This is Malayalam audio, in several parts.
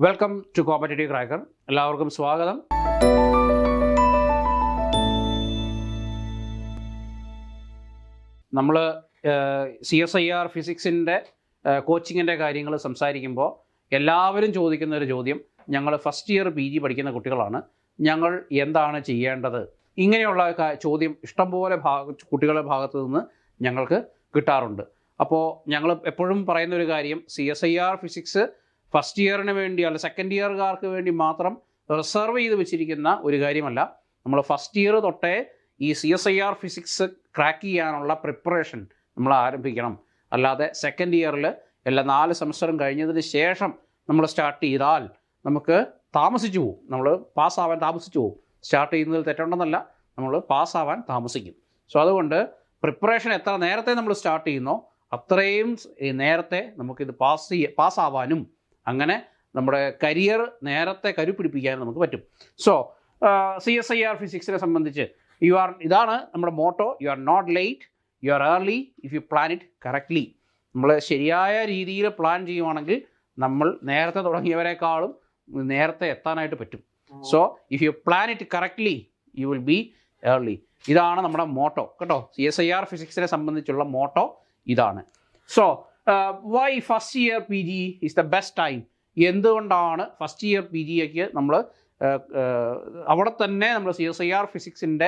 Welcome to competitive cracker. എല്ലാവർക്കും സ്വാഗതം. നമ്മൾ CSIR ഫിസിക്സിൻ്റെ കോച്ചിങ്ങിൻ്റെ കാര്യങ്ങൾ സംസാരിക്കുമ്പോൾ എല്ലാവരും ചോദിക്കുന്ന ഒരു ചോദ്യം, ഞങ്ങൾ ഫസ്റ്റ് ഇയർ PG പഠിക്കുന്ന കുട്ടികളാണ്, ഞങ്ങൾ എന്താണ് ചെയ്യേണ്ടത്? ഇങ്ങനെയുള്ള ചോദ്യം ഇഷ്ടംപോലെ കുട്ടികളുടെ ഭാഗത്തു നിന്ന് ഞങ്ങൾക്ക് കിട്ടാറുണ്ട്. അപ്പോൾ ഞങ്ങൾ എപ്പോഴും പറയുന്നൊരു കാര്യം, CSIR ഫിസിക്സ് ഫസ്റ്റ് ഇയറിന് വേണ്ടി അല്ല സെക്കൻഡ് ഇയറുകാർക്ക് വേണ്ടി മാത്രം റിസർവ് ചെയ്ത് വെച്ചിരിക്കുന്ന ഒരു കാര്യമല്ല. നമ്മൾ ഫസ്റ്റ് ഇയർ തൊട്ടേ ഈ CSIR ഫിസിക്സ് ക്രാക്ക് ചെയ്യാനുള്ള പ്രിപ്പറേഷൻ നമ്മൾ ആരംഭിക്കണം. അല്ലാതെ സെക്കൻഡ് ഇയറിൽ എല്ലാ 4 സെമസ്റ്ററും കഴിഞ്ഞതിന് ശേഷം നമ്മൾ സ്റ്റാർട്ട് ചെയ്താൽ നമുക്ക് താമസിച്ചു പോകും, നമ്മൾ പാസ്സാവാൻ താമസിച്ചു പോകും. സ്റ്റാർട്ട് ചെയ്യുന്നതിൽ തെറ്റുണ്ടെന്നല്ല, നമ്മൾ പാസ്സാവാൻ താമസിക്കും. സോ അതുകൊണ്ട് പ്രിപ്പറേഷൻ എത്ര നേരത്തെ നമ്മൾ സ്റ്റാർട്ട് ചെയ്യുന്നോ അത്രയും നേരത്തെ നമുക്കിത് പാസ്സാവാനും അങ്ങനെ നമ്മുടെ കരിയർ നേരത്തെ കരുപിടിപ്പിക്കാനും നമുക്ക് പറ്റും. സോ CSIR ഫിസിക്സിനെ സംബന്ധിച്ച് ഇതാണ് നമ്മുടെ motto: you are not late, you are early if you plan it correctly. നമ്മൾ ശരിയായ രീതിയിൽ പ്ലാൻ ചെയ്യുവാണെങ്കിൽ നമ്മൾ നേരത്തെ തുടങ്ങിയവരെക്കാളും നേരത്തെ എത്താനായിട്ട് പറ്റും. So if you plan it correctly you will be early. ഇതാണ് നമ്മുടെ മോട്ടോ കേട്ടോ. CSIR ഫിസിക്സിനെ സംബന്ധിച്ചുള്ള മോട്ടോ ഇതാണ്. So why first year PG is the best time? എന്തുകൊണ്ടാണ് ഫസ്റ്റ് ഇയർ PGക്ക് നമ്മൾ അവിടെ തന്നെ നമ്മൾ CSIR ഫിസിക്സിൻ്റെ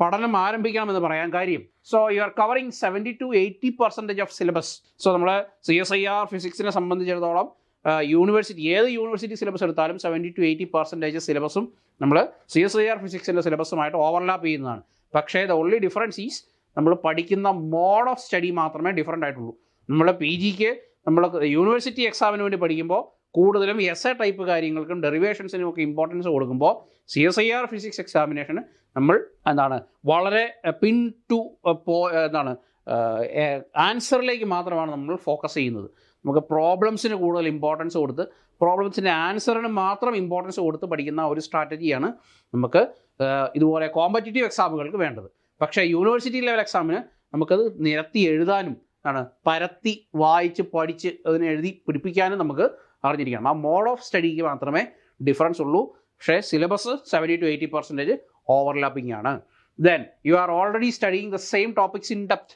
പഠനം ആരംഭിക്കണമെന്ന് പറയാൻ കാര്യം, so you are covering 70 to 80% of syllabus. So നമ്മൾ CSIR ഫിസിക്സിനെ സംബന്ധിച്ചിടത്തോളം ഏത് യൂണിവേഴ്സിറ്റി സിലബസ് എടുത്താലും 70 to 80% സിലബസും നമ്മൾ CSIR ഫിസിക്സിൻ്റെ സിലബസുമായിട്ട് ഓവർലാപ്പ് ചെയ്യുന്നതാണ്. പക്ഷേ ദ ഓൺലി ഡിഫറൻസ് ഈസ് നമ്മൾ പഠിക്കുന്ന മോഡ് ഓഫ് സ്റ്റഡി മാത്രമേ ഡിഫറൻ്റ് ആയിട്ടുള്ളൂ. നമ്മൾ PGക്ക് നമ്മൾ യൂണിവേഴ്സിറ്റി എക്സാമിന് വേണ്ടി പഠിക്കുമ്പോൾ കൂടുതലും എസ്എ ടൈപ്പ് കാര്യങ്ങൾക്കും ഡെറിവേഷൻസിനും ഒക്കെ ഇമ്പോർട്ടൻസ് കൊടുക്കുമ്പോൾ CSIR ഫിസിക്സ് എക്സാമിനേഷന് നമ്മൾ വളരെ ആൻസറിലേക്ക് മാത്രമാണ് നമ്മൾ ഫോക്കസ് ചെയ്യുന്നത്. നമുക്ക് പ്രോബ്ലംസിന് കൂടുതൽ ഇമ്പോർട്ടൻസ് കൊടുത്ത് പ്രോബ്ലംസിൻ്റെ ആൻസറിന് മാത്രം ഇമ്പോർട്ടൻസ് കൊടുത്ത് പഠിക്കുന്ന ഒരു സ്ട്രാറ്റജിയാണ് നമുക്ക് ഇതുപോലെ കോമ്പറ്റേറ്റീവ് എക്സാമുകൾക്ക് വേണ്ടത്. പക്ഷേ യൂണിവേഴ്സിറ്റി ലെവൽ എക്സാമിന് നമുക്കത് നിരത്തി എഴുതാനും പരത്തി വായിച്ച് പഠിച്ച് അതിനെ എഴുതി പിടിപ്പിക്കാനും നമുക്ക് അറിഞ്ഞിരിക്കണം. ആ മോഡ് ഓഫ് സ്റ്റഡിക്ക് മാത്രമേ ഡിഫറൻസ് ഉള്ളൂ. പക്ഷേ സിലബസ് 70 to 80% ഓവർലാപ്പിംഗ് ആണ്. Then you are already studying the same topics in depth.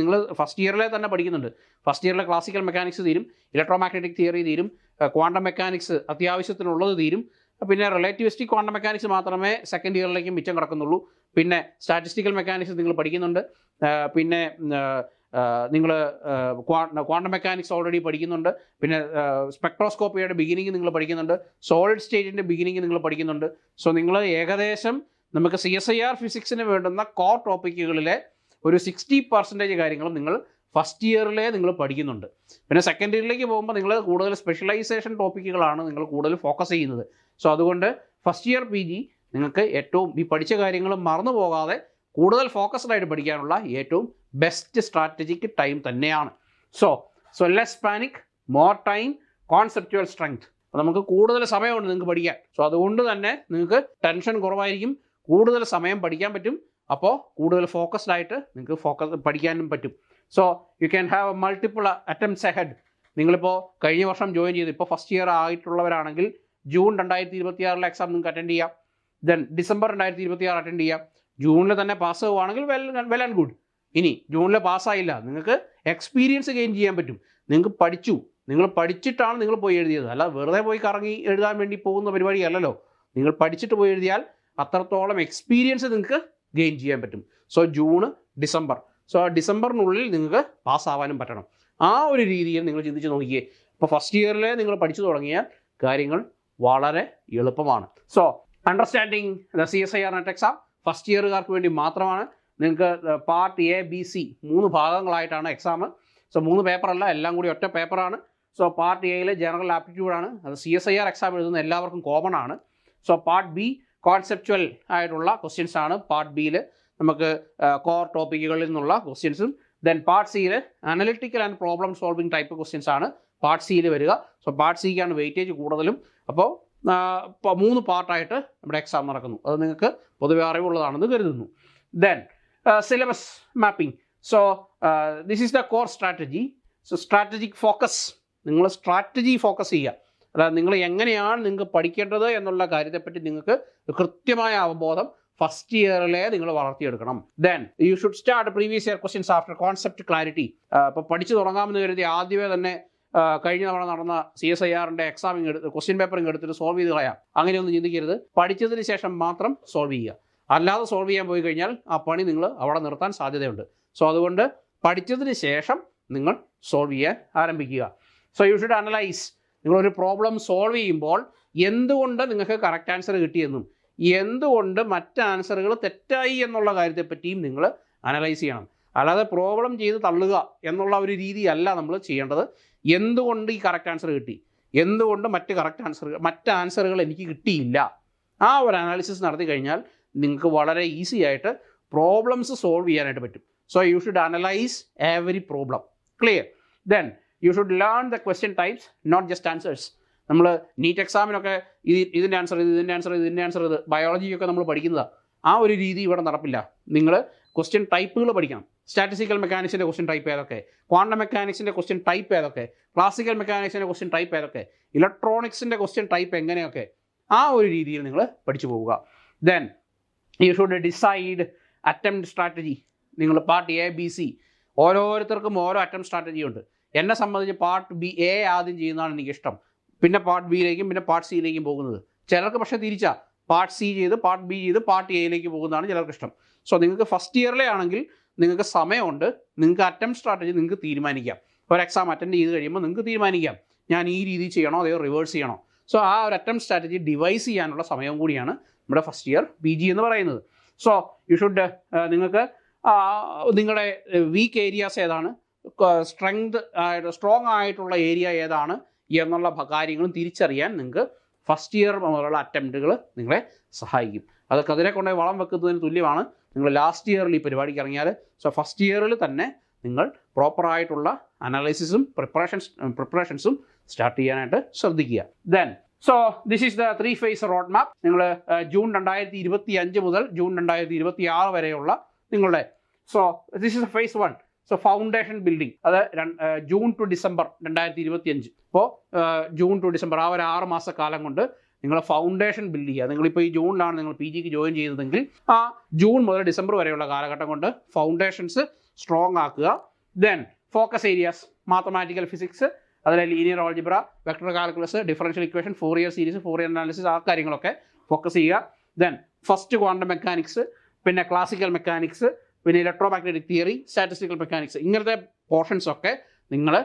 നിങ്ങൾ ഫസ്റ്റ് ഇയറിലെ തന്നെ പഠിക്കുന്നുണ്ട്. ഫസ്റ്റ് ഇയറിലെ ക്ലാസിക്കൽ മെക്കാനിക്സ് തീരും, ഇലക്ട്രോമാഗ്നറ്റിക് തിയറി തീരും, ക്വാണ്ടം മെക്കാനിക്സ് അത്യാവശ്യത്തിനുള്ളത് തീരും. പിന്നെ റിലേറ്റിവിസ്റ്റിക് ക്വാണ്ടം മെക്കാനിക്സ് മാത്രമേ സെക്കൻഡ് ഇയറിലേക്ക് മിച്ചം കിടക്കുന്നുള്ളൂ. പിന്നെ സ്റ്റാറ്റിസ്റ്റിക്കൽ മെക്കാനിക്സ് നിങ്ങൾ പഠിക്കുന്നുണ്ട്. പിന്നെ നിങ്ങൾ ക്വാണ്ടം മെക്കാനിക്സ് ഓൾറെഡി പഠിക്കുന്നുണ്ട്. പിന്നെ സ്പെക്ട്രോസ്കോപ്പിയുടെ ബിഗിനിങ് നിങ്ങൾ പഠിക്കുന്നുണ്ട്. സോളിഡ് സ്റ്റേറ്റിൻ്റെ ബിഗിനിങ് നിങ്ങൾ പഠിക്കുന്നുണ്ട്. സോ നിങ്ങൾ ഏകദേശം നമുക്ക് CSIR ഫിസിക്സിന് വേണ്ടുന്ന കോർ ടോപ്പിക്കുകളിലെ ഒരു 60% കാര്യങ്ങളും നിങ്ങൾ ഫസ്റ്റ് ഇയറിലെ നിങ്ങൾ പഠിക്കുന്നുണ്ട്. പിന്നെ സെക്കൻഡ് ഇയറിലേക്ക് പോകുമ്പോൾ നിങ്ങൾ കൂടുതൽ സ്പെഷ്യലൈസേഷൻ ടോപ്പിക്കുകളാണ് നിങ്ങൾ കൂടുതൽ ഫോക്കസ് ചെയ്യുന്നത്. സോ അതുകൊണ്ട് ഫസ്റ്റ് ഇയർ PG നിങ്ങൾക്ക് ഏറ്റവും ഈ പഠിച്ച കാര്യങ്ങൾ മറന്നു പോകാതെ കൂടുതൽ ഫോക്കസ്ഡ് ആയിട്ട് പഠിക്കാനുള്ള ഏറ്റവും ബെസ്റ്റ് സ്ട്രാറ്റജിക് ടൈം തന്നെയാണ്. So less panic, more time, conceptual strength. അപ്പോൾ നമുക്ക് കൂടുതൽ സമയമുണ്ട് നിങ്ങൾക്ക് പഠിക്കാൻ. സോ അതുകൊണ്ട് തന്നെ നിങ്ങൾക്ക് ടെൻഷൻ കുറവായിരിക്കും, കൂടുതൽ സമയം പഠിക്കാൻ പറ്റും. അപ്പോൾ കൂടുതൽ ഫോക്കസ്ഡ് ആയിട്ട് നിങ്ങൾക്ക് പഠിക്കാനും പറ്റും. So you can have multiple attempts ahead. നിങ്ങളിപ്പോൾ കഴിഞ്ഞ വർഷം ജോയിൻ ചെയ്ത് ഇപ്പോൾ ഫസ്റ്റ് ഇയർ ആയിട്ടുള്ളവരാണെങ്കിൽ ജൂൺ 2026 എക്സാം നിങ്ങൾക്ക് അറ്റൻഡ് ചെയ്യാം. ദെൻ ഡിസംബർ 2026 അറ്റൻഡ് ചെയ്യാം. ജൂണിൽ തന്നെ പാസ് ആവുകയാണെങ്കിൽ വെൽ ആൻഡ് ഗുഡ്. ഇനി ജൂണിൽ പാസ്സായില്ല, നിങ്ങൾക്ക് എക്സ്പീരിയൻസ് ഗെയിൻ ചെയ്യാൻ പറ്റും. നിങ്ങൾ പഠിച്ചിട്ടാണ് നിങ്ങൾ പോയി എഴുതിയത്, അല്ല വെറുതെ പോയി കറങ്ങി എഴുതാൻ വേണ്ടി പോകുന്ന പരിപാടിയല്ലല്ലോ. നിങ്ങൾ പഠിച്ചിട്ട് പോയി എഴുതിയാൽ അത്രത്തോളം എക്സ്പീരിയൻസ് നിങ്ങൾക്ക് ഗെയിൻ ചെയ്യാൻ പറ്റും. സോ ഡിസംബർ ആ ഡിസംബറിനുള്ളിൽ നിങ്ങൾക്ക് പാസ്സാവാനും പറ്റണം. ആ ഒരു രീതിയിൽ നിങ്ങൾ ചിന്തിച്ച് നോക്കിയേ. ഇപ്പോൾ ഫസ്റ്റ് ഇയറിൽ നിങ്ങൾ പഠിച്ചു തുടങ്ങിയാൽ കാര്യങ്ങൾ വളരെ എളുപ്പമാണ്. So understanding the CSIR net exam first ഇയറുകാർക്ക് വേണ്ടി മാത്രമാണ്. നിങ്ങൾക്ക് പാർട്ട് A, B, C 3 ഭാഗങ്ങളായിട്ടാണ് എക്സാം. സോ 3 പേപ്പറല്ല, എല്ലാം കൂടി ഒറ്റ പേപ്പറാണ്. സോ പാർട്ട് എയിൽ ജനറൽ ആപ്റ്റിറ്റ്യൂഡാണ്. അത് CSIR എക്സാം എഴുതുന്ന എല്ലാവർക്കും കോമൺ ആണ്. സോ പാർട്ട് B കോൺസെപ്ച്വൽ ആയിട്ടുള്ള ക്വസ്റ്റ്യൻസ് ആണ്. പാർട്ട് Bയിൽ നമുക്ക് കോർ ടോപ്പിക്കുകളിൽ നിന്നുള്ള ക്വസ്റ്റ്യൻസും, ദെൻ പാർട്ട് Cയിൽ analytical and problem solving type questions ആണ് പാർട്ട് Cയിൽ വരിക. സോ പാർട്ട് Cക്കാണ് വെയിറ്റേജ് കൂടുതലും. അപ്പോൾ 3 പാർട്ടായിട്ട് നമ്മുടെ എക്സാം നടക്കുന്നു. അത് നിങ്ങൾക്ക് പൊതുവെ അറിവുള്ളതാണെന്ന് കരുതുന്നു. Then syllabus mapping. So this is the core strategy. So strategic focus. നിങ്ങൾ സ്ട്രാറ്റജി ഫോക്കസ് ചെയ്യുക. അതായത് നിങ്ങൾ എങ്ങനെയാണ് നിങ്ങൾക്ക് പഠിക്കേണ്ടത് എന്നുള്ള കാര്യത്തെപ്പറ്റി നിങ്ങൾക്ക് കൃത്യമായ അവബോധം ഫസ്റ്റ് ഇയറിലെ നിങ്ങൾ വളർത്തിയെടുക്കണം. Then you should start previous year questions after concept clarity. ഇപ്പോൾ പഠിച്ചു തുടങ്ങാമെന്ന് കരുതി ആദ്യമേ തന്നെ കഴിഞ്ഞ തവണ നടന്ന CSIR-ന്റെ എക്സാമിങ് എടുത്ത് ക്വസ്റ്റ്യൻ പേപ്പറിങ് എടുത്തിട്ട് സോൾവ് ചെയ്ത് കളയാം, അങ്ങനെയൊന്നും ചിന്തിക്കരുത്. പഠിച്ചതിന് ശേഷം മാത്രം സോൾവ് ചെയ്യുക. അല്ലാതെ സോൾവ് ചെയ്യാൻ പോയി കഴിഞ്ഞാൽ ആ പണി നിങ്ങൾ അവിടെ നിർത്താൻ സാധ്യതയുണ്ട്. സോ അതുകൊണ്ട് പഠിച്ചതിന് ശേഷം നിങ്ങൾ സോൾവ് ചെയ്യാൻ ആരംഭിക്കുക. So you should analyse. നിങ്ങളൊരു പ്രോബ്ലം സോൾവ് ചെയ്യുമ്പോൾ എന്തുകൊണ്ട് നിങ്ങൾക്ക് കറക്റ്റ് ആൻസർ കിട്ടിയെന്നും എന്തുകൊണ്ട് മറ്റ് ആൻസറുകൾ തെറ്റായി എന്നുള്ള കാര്യത്തെപ്പറ്റിയും നിങ്ങൾ അനലൈസ് ചെയ്യണം. അല്ലാതെ പ്രോബ്ലം ചെയ്ത് തള്ളുക എന്നുള്ള ഒരു രീതിയല്ല നമ്മൾ ചെയ്യേണ്ടത്. എന്തുകൊണ്ട് ഈ കറക്റ്റ് ആൻസർ കിട്ടി, എന്തുകൊണ്ട് മറ്റ് ആൻസറുകൾ എനിക്ക് കിട്ടിയില്ല, ആ ഒരു അനാലിസിസ് നടത്തി കഴിഞ്ഞാൽ നിങ്ങൾക്ക് വളരെ ഈസി ആയിട്ട് പ്രോബ്ലംസ് സോൾവ് ചെയ്യാനായിട്ട് പറ്റും. So you should analyse every problem. Clear? Then you should learn the question types, not just answers. നമ്മൾ നീറ്റ് എക്സാമിനൊക്കെ ഇതിൻ്റെ ആൻസർ ഇതിൻ്റെ ആൻസർ ഇത് ബയോളജിയൊക്കെ നമ്മൾ പഠിക്കുന്നതാണ്. ആ ഒരു രീതി ഇവിടെ നടപ്പില്ല. നിങ്ങൾ ക്വസ്റ്റ്യൻ ടൈപ്പുകൾ പഠിക്കണം. സ്റ്റാറ്റിസ്റ്റിക്കൽ മെക്കാനിക്സിൻ്റെ ക്വസ്റ്റ്യൻ ടൈപ്പ് ഏതൊക്കെ, ക്വാണ്ടം മെക്കാനിക്സിൻ്റെ ക്വസ്റ്റ്യൻ ടൈപ്പ് ഏതൊക്കെ, ക്ലാസിക്കൽ മെക്കാനിക്സിൻ്റെ ക്വസ്റ്റ്യൻ ടൈപ്പ് ഏതൊക്കെ, ഇലക്ട്രോണിക്സിൻ്റെ ക്വസ്റ്റ്യൻ ടൈപ്പ് എങ്ങനെയൊക്കെ, ആ ഒരു രീതിയിൽ നിങ്ങൾ പഠിച്ചു പോവുക. Then you should decide attempt strategy. നിങ്ങൾ പാർട്ട് A, B, C ഓരോരുത്തർക്കും ഓരോ അറ്റംപ്റ്റ് സ്ട്രാറ്റജി ഉണ്ട്. എന്നെ സംബന്ധിച്ച് പാർട്ട് A ആദ്യം ചെയ്യുന്നതാണ് എനിക്കിഷ്ടം, പിന്നെ പാർട്ട് Bയിലേക്കും പിന്നെ പാർട്ട് Cയിലേക്കും പോകുന്നത്. ചിലർക്ക് പക്ഷേ തിരിച്ചാ, പാർട്ട് C ചെയ്ത് പാർട്ട് B ചെയ്ത് പാർട്ട് Aയിലേക്ക് പോകുന്നതാണ് ചിലർക്ക് ഇഷ്ടം. സോ നിങ്ങൾക്ക് ഫസ്റ്റ് ഇയറിലെ ആണെങ്കിൽ നിങ്ങൾക്ക് സമയമുണ്ട്, നിങ്ങൾക്ക് അറ്റംപ്റ്റ് സ്ട്രാറ്റജി നിങ്ങൾക്ക് തീരുമാനിക്കാം. ഒരു എക്സാം അറ്റൻഡ് ചെയ്ത് കഴിയുമ്പോൾ നിങ്ങൾക്ക് തീരുമാനിക്കാം ഞാൻ ഈ രീതി ചെയ്യണോ അതോ റിവേഴ്സ് ചെയ്യണോ. സോ ആ ഒരു അറ്റംപ്റ്റ് സ്ട്രാറ്റജി ഡിവൈസ് ചെയ്യാനുള്ള സമയം കൂടിയാണ് നമ്മുടെ ഫസ്റ്റ് ഇയർ PG എന്ന് പറയുന്നത്. സോ യു ഷുഡ് നിങ്ങൾക്ക് നിങ്ങളുടെ വീക്ക് ഏരിയാസ് ഏതാണ്, സ്ട്രോങ് ആയിട്ടുള്ള ഏരിയ ഏതാണ് എന്നുള്ള കാര്യങ്ങളും തിരിച്ചറിയാൻ നിങ്ങൾക്ക് ഫസ്റ്റ് ഇയർ മുതലുള്ള അറ്റംപ്റ്റുകൾ നിങ്ങളെ സഹായിക്കും. അതൊക്കെ അതിനെ കൊണ്ടുപോയി വളം വെക്കുന്നതിന് തുല്യമാണ് നിങ്ങൾ ലാസ്റ്റ് ഇയറിൽ ഈ പരിപാടിക്ക് ഇറങ്ങിയാൽ. സോ ഫസ്റ്റ് ഇയറിൽ തന്നെ നിങ്ങൾ പ്രോപ്പറായിട്ടുള്ള അനാലിസിസും പ്രിപ്പറേഷൻസും സ്റ്റാർട്ട് ചെയ്യാനായിട്ട് ശ്രദ്ധിക്കുക. Then so this is the 3 phase road map. നിങ്ങൾ ജൂൺ 2025 മുതൽ ജൂൺ 2026 വരെയുള്ള നിങ്ങളുടെ this is phase 1. So foundation building, അത് ജൂൺ ടു ഡിസംബർ 2025. അപ്പോൾ ജൂൺ ടു ഡിസംബർ ആ ഒരു 6 മാസക്കാലം കൊണ്ട് നിങ്ങൾ ഫൗണ്ടേഷൻ ബിൽഡ് ചെയ്യുക. നിങ്ങളിപ്പോൾ ഈ ജൂണിലാണ് നിങ്ങൾ PGക്ക് ജോയിൻ ചെയ്തതെങ്കിൽ ആ ജൂൺ മുതൽ ഡിസംബർ വരെയുള്ള കാലഘട്ടം കൊണ്ട് ഫൗണ്ടേഷൻസ് സ്ട്രോങ് ആക്കുക. Then focus areas, mathematical physics, അതിലെ linear algebra, vector calculus, differential equation, Fourier series, Fourier analysis, ആ കാര്യങ്ങളൊക്കെ ഫോക്കസ് ചെയ്യുക. ദെൻ ഫസ്റ്റ് ക്വാണ്ടം മെക്കാനിക്സ്, പിന്നെ ക്ലാസിക്കൽ മെക്കാനിക്സ്, പിന്നെ electromagnetic theory, statistical mechanics, ഇങ്ങനത്തെ പോർഷൻസ് ഒക്കെ നിങ്ങൾ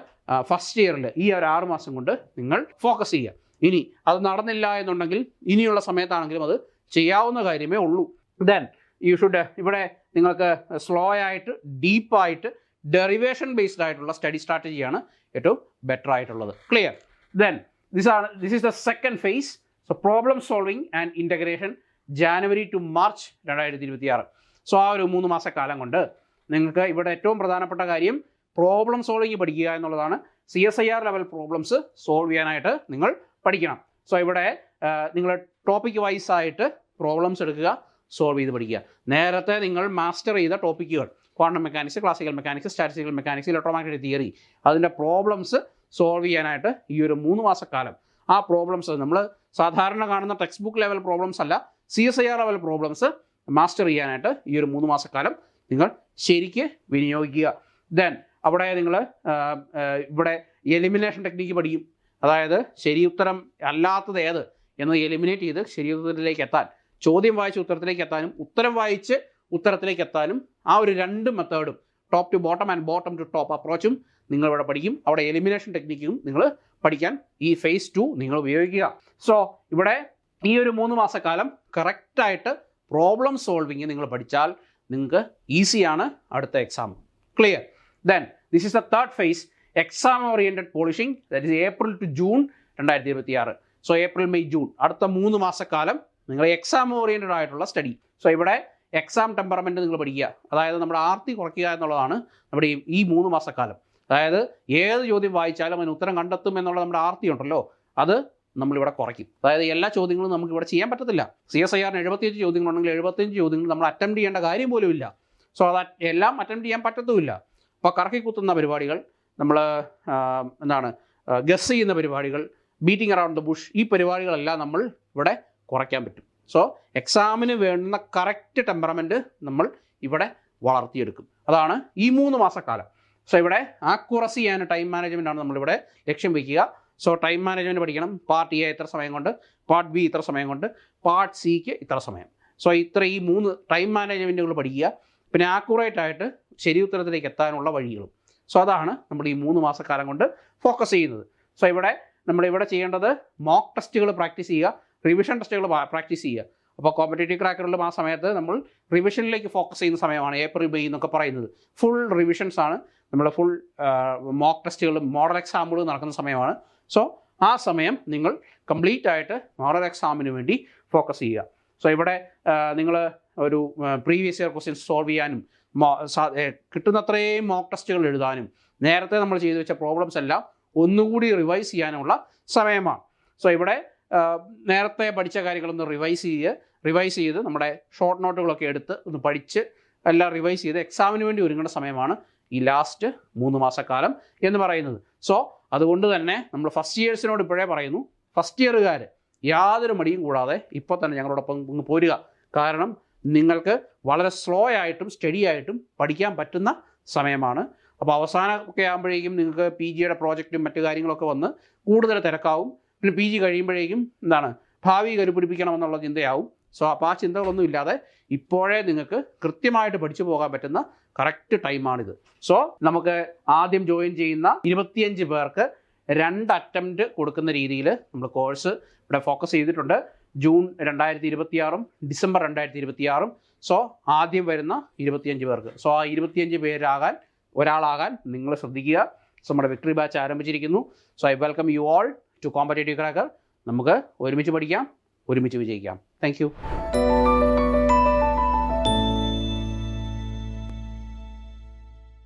ഫസ്റ്റ് ഇയറിൽ ഈ ഒരു 6 മാസം കൊണ്ട് നിങ്ങൾ ഫോക്കസ് ചെയ്യുക. ഇനി അത് നടന്നില്ല എന്നുണ്ടെങ്കിൽ ഇനിയുള്ള സമയത്താണെങ്കിലും അത് ചെയ്യാവുന്ന കാര്യമേ ഉള്ളൂ. ദെൻ യു ഷുഡ് ഇവിടെ നിങ്ങൾക്ക് സ്ലോ ആയിട്ട് ഡീപ്പായിട്ട് ഡെറിവേഷൻ ബേസ്ഡ് ആയിട്ടുള്ള സ്റ്റഡി സ്ട്രാറ്റജിയാണ് ഏറ്റവും ബെറ്റർ ആയിട്ടുള്ളത്. Clear? Then this is the second phase. So problem solving and integration, January to March 2026. So ആ ഒരു 3 മാസക്കാലം കൊണ്ട് നിങ്ങൾക്ക് ഇവിടെ ഏറ്റവും പ്രധാനപ്പെട്ട കാര്യം പ്രോബ്ലം സോൾവിങ് പഠിക്കുക എന്നുള്ളതാണ്. CSIR ലെവൽ പ്രോബ്ലംസ് സോൾവ് ചെയ്യാനായിട്ട് നിങ്ങൾ പഠിക്കണം. സോ ഇവിടെ നിങ്ങൾ ടോപ്പിക് വൈസ് ആയിട്ട് പ്രോബ്ലംസ് എടുക്കുക, സോൾവ് ചെയ്ത് പഠിക്കുക. നേരത്തെ നിങ്ങൾ മാസ്റ്റർ ചെയ്ത ടോപ്പിക്കുകൾ quantum mechanics, classical mechanics, statistical mechanics, electromagnetic theory, അതിൻ്റെ പ്രോബ്ലംസ് സോൾവ് ചെയ്യാനായിട്ട് ഈ ഒരു 3 മാസക്കാലം ആ പ്രോബ്ലംസ് നമ്മൾ സാധാരണ കാണുന്ന ടെക്സ്റ്റ് ബുക്ക് ലെവൽ പ്രോബ്ലംസ് അല്ല, CSIR ലെവൽ പ്രോബ്ലംസ് മാസ്റ്റർ ചെയ്യാനായിട്ട് ഈ ഒരു 3 മാസക്കാലം നിങ്ങൾ ശരിക്ക് വിനിയോഗിക്കുക. ദെൻ അവിടെ നിങ്ങൾ ഇവിടെ എലിമിനേഷൻ ടെക്നിക്ക് പഠിക്കും. അതായത് ശരി ഉത്തരം അല്ലാത്തത് ഏത് എന്ന് എലിമിനേറ്റ് ചെയ്ത് ശരി ഉത്തരത്തിലേക്ക് എത്താൻ, ചോദ്യം വായിച്ച് ഉത്തരത്തിലേക്ക് എത്താനും ഉത്തരം വായിച്ച് ഉത്തരത്തിലേക്ക് എത്താനും ആ ഒരു 2 മെത്തേഡും, top to bottom and bottom to top അപ്രോച്ചും നിങ്ങളിവിടെ പഠിക്കും. അവിടെ എലിമിനേഷൻ ടെക്നിക്കും നിങ്ങൾ പഠിക്കാൻ ഈ ഫേസ് 2 നിങ്ങൾ ഉപയോഗിക്കുക. സോ ഇവിടെ ഈ ഒരു 3 മാസക്കാലം കറക്റ്റായിട്ട് പ്രോബ്ലം സോൾവിങ് നിങ്ങൾ പഠിച്ചാൽ നിങ്ങൾക്ക് ഈസിയാണ് അടുത്ത exam. Clear? Then this is the third phase, exam oriented polishing, that is April to June 2026. So April, May, June അടുത്ത 3 മാസക്കാലം നിങ്ങൾ എക്സാം ഓറിയൻറ്റഡ് ആയിട്ടുള്ള സ്റ്റഡി. സോ ഇവിടെ എക്സാം ടെമ്പറമെൻറ്റ് നിങ്ങൾ പഠിക്കുക. അതായത് നമ്മുടെ ആർത്തി കുറയ്ക്കുക എന്നുള്ളതാണ് നമ്മുടെ ഈ 3 മാസക്കാലം. അതായത് ഏത് ചോദ്യം വായിച്ചാലും അതിന് ഉത്തരം കണ്ടെത്തും എന്നുള്ള നമ്മുടെ ആർത്തി ഉണ്ടല്ലോ, അത് നമ്മളിവിടെ കുറയ്ക്കും. അതായത് എല്ലാ ചോദ്യങ്ങളും നമുക്ക് ഇവിടെ ചെയ്യാൻ പറ്റത്തില്ല. CSIR 75 ചോദ്യങ്ങളുണ്ടെങ്കിൽ 75 ചോദ്യങ്ങൾ നമ്മൾ അറ്റംപ്റ്റ് ചെയ്യേണ്ട കാര്യം പോലും ഇല്ല. സോ അത് എല്ലാം അറ്റംപ്റ്റ് ചെയ്യാൻ പറ്റത്തുമില്ല. അപ്പോൾ കറക്കി കുത്തുന്ന പരിപാടികൾ, നമ്മൾ ഗസ് ചെയ്യുന്ന പരിപാടികൾ, ബീറ്റിംഗ് അറൗണ്ട് ദ ബുഷ്, ഈ പരിപാടികളെല്ലാം നമ്മൾ ഇവിടെ കുറയ്ക്കാൻ പറ്റും. സോ എക്സാമിന് വേണ്ടുന്ന കറക്റ്റ് ടെമ്പറമെൻറ്റ് നമ്മൾ ഇവിടെ വളർത്തിയെടുക്കും. അതാണ് ഈ 3 മാസക്കാലം. സോ ഇവിടെ ആക്യുറസി ആൻഡ് ടൈം മാനേജ്മെൻ്റ് ആണ് നമ്മളിവിടെ ലക്ഷ്യം വയ്ക്കുക. സോ ടൈം മാനേജ്മെൻറ്റ് പഠിക്കണം. പാർട്ട് എ ഇത്ര സമയം കൊണ്ട്, പാർട്ട് ബി ഇത്ര സമയം കൊണ്ട്, പാർട്ട് സിക്ക് ഇത്ര സമയം. സോ ഈ 3 ടൈം മാനേജ്മെൻറ്റുകൾ പഠിക്കുക. പിന്നെ ആക്യുറേറ്റ് ആയിട്ട് ശരി ഉത്തരത്തിലേക്ക് എത്താനുള്ള വഴികളും. സോ അതാണ് നമ്മൾ ഈ 3 മാസക്കാലം കൊണ്ട് ഫോക്കസ് ചെയ്യുന്നത്. സോ നമ്മളിവിടെ ചെയ്യേണ്ടത് മോക്ക് ടെസ്റ്റുകൾ പ്രാക്ടീസ് ചെയ്യുക, റിവിഷൻ ടെസ്റ്റുകൾ പ്രാക്ടീസ് ചെയ്യുക. അപ്പോൾ കോമ്പറ്റേറ്റീവ് ക്രാക്കറിലും ആ സമയത്ത് നമ്മൾ റിവിഷനിലേക്ക് ഫോക്കസ് ചെയ്യുന്ന സമയമാണ് ഏപ്രിൽ മെയ് എന്നൊക്കെ പറയുന്നത്. ഫുൾ റിവിഷൻസ് ആണ്, നമ്മൾ ഫുൾ മോക്ക് ടെസ്റ്റുകളും മോഡൽ എക്സാമുകളും നടക്കുന്ന സമയമാണ്. സോ ആ സമയം നിങ്ങൾ കംപ്ലീറ്റ് ആയിട്ട് മോഡൽ എക്സാമിന് വേണ്ടി ഫോക്കസ് ചെയ്യുക. സോ ഇവിടെ നിങ്ങൾ ഒരു പ്രീവിയസ് ഇയർ ക്വസ്റ്റ്യൻസ് സോൾവ് ചെയ്യാനും കിട്ടുന്നത്രയും മോക്ക് ടെസ്റ്റുകൾ എഴുതാനും നേരത്തെ നമ്മൾ ചെയ്തു വെച്ച പ്രോബ്ലംസ് എല്ലാം ഒന്നുകൂടി റിവൈസ് ചെയ്യാനുള്ള സമയമാണ്. സോ ഇവിടെ നേരത്തെ പഠിച്ച കാര്യങ്ങളൊന്ന് റിവൈസ് ചെയ്ത് നമ്മുടെ ഷോർട്ട് നോട്ടുകളൊക്കെ എടുത്ത് ഒന്ന് പഠിച്ച് എല്ലാം റിവൈസ് ചെയ്ത് എക്സാമിന് വേണ്ടി ഒരുങ്ങുന്ന സമയമാണ് ഈ ലാസ്റ്റ് 3 മാസക്കാലം എന്ന് പറയുന്നത്. സോ അതുകൊണ്ട് തന്നെ നമ്മൾ ഫസ്റ്റ് ഇയേഴ്സിനോട് ഇപ്പോഴേ പറയുന്നു, ഫസ്റ്റ് ഇയറുകാർ യാതൊരു മടിയും കൂടാതെ ഇപ്പോൾ തന്നെ ഞങ്ങളോടൊപ്പം ഒന്ന് പോരുക. കാരണം നിങ്ങൾക്ക് വളരെ സ്ലോ ആയിട്ടും സ്റ്റഡി ആയിട്ടും പഠിക്കാൻ പറ്റുന്ന സമയമാണ്. അപ്പോൾ അവസാനമൊക്കെ ആകുമ്പോഴേക്കും നിങ്ങൾക്ക് PGയുടെ പ്രോജക്റ്റും മറ്റു കാര്യങ്ങളൊക്കെ വന്ന് കൂടുതൽ തിരക്കാവും. പിന്നെ PG കഴിയുമ്പോഴേക്കും ഭാവി കരുപിടിപ്പിക്കണമെന്നുള്ള ചിന്തയാവും. സോ അപ്പോൾ ആ ചിന്തകളൊന്നും ഇല്ലാതെ ഇപ്പോഴേ നിങ്ങൾക്ക് കൃത്യമായിട്ട് പഠിച്ചു പോകാൻ പറ്റുന്ന കറക്റ്റ് ടൈമാണിത്. സോ നമുക്ക് ആദ്യം ജോയിൻ ചെയ്യുന്ന 25 പേർക്ക് 2 അറ്റംപ്റ്റ് കൊടുക്കുന്ന രീതിയിൽ നമ്മൾ കോഴ്സ് ഇവിടെ ഫോക്കസ് ചെയ്തിട്ടുണ്ട്. June 2026 December 2026. സോ ആദ്യം വരുന്ന 25 പേർക്ക്, സോ ആ 25 ഒരാളാകാൻ നിങ്ങൾ ശ്രദ്ധിക്കുക. സോ നമ്മുടെ വിക്ടറി ബാച്ച് ആരംഭിച്ചിരിക്കുന്നു. So I welcome you all to competitive cracker. നമുക്ക് ഒരുമിച്ച് പഠിക്കാം, ഒരുമിച്ച് വിജയിക്കാം. Thank you.